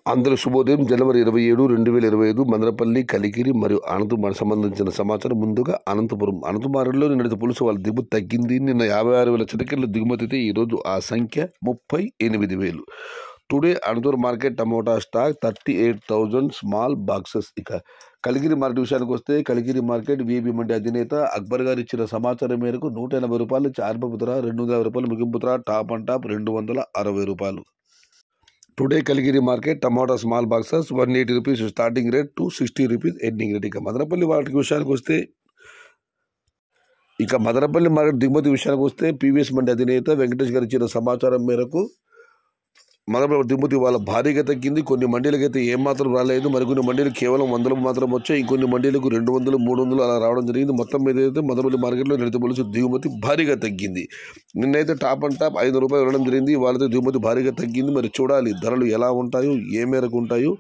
అందరికి శుభోదయం. జనవరి 27, 2025 మదనపల్లి, కలికిరి మరియు అనంతపురం సంబంధించిన సమాచారం. ముందుగా అనంతపురం మార్కెట్లో నిన్నటి పులుసు వాళ్ళ దిగుమతి తగ్గింది. నిన్న 56,000 చిటికెళ్ళ దిగుమతి అయితే ఈరోజు ఆ సంఖ్య 38,000. Today Anantapuram market tomato stock 38,000 small boxes. ఇక కలికిరి మార్కెట్ విషయానికి వస్తే కలికిరి మార్కెట్ విఐపి మండి అధినేత అక్బర్ గారు ఇచ్చిన సమాచారం మేరకు 180 రూపాయలు చార్పపు ధర, 250 రూపాయలు ముగింపు ధర, టాప్ అండ్ టాప్ 260 రూపాయలు. టుడే కలిగిరి మార్కెట్ టమాటా small boxes 180 rupees starting rate, 260 rupees ending rate. ఇక మదనపల్లి వాటి విషయానికి వస్తే మదనపల్లి మార్కెట్ దిగుమతి విషయానికి వస్తే పీవీఎస్ మండి అధినేత వెంకటేష్ గారు ఇచ్చిన సమాచారం మేరకు మదనపల్లి దిగుమతి వాళ్ళ భారీగా తగ్గింది. కొన్ని మండీలకైతే ఏమాత్రం రాలేదు, మరికొన్ని మండీలు కేవలం 100 మాత్రం వచ్చాయి. ఇంకొన్ని మండీలకు 200, 300 అలా రావడం జరిగింది. మొత్తం మీద అయితే మదనపల్లి మార్కెట్లో నిన్నటి పులుసు దిగుమతి భారీగా తగ్గింది. నిన్నైతే టాప్ అండ్ టాప్ 5 రూపాయలు ఉండడం జరిగింది. వాళ్ళతో దిగుమతి భారీగా తగ్గింది. మరి చూడాలి ధరలు ఎలా ఉంటాయో, ఏ మేరకు ఉంటాయో.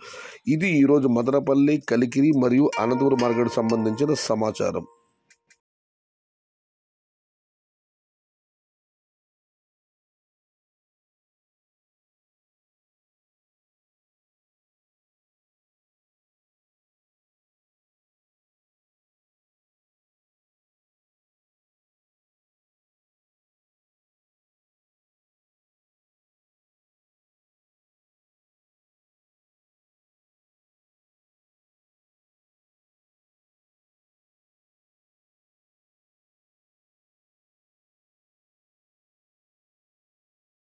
ఇది ఈరోజు మదనపల్లి, కలికిరి మరియు అనంతపురం మార్కెట్ సంబంధించిన సమాచారం.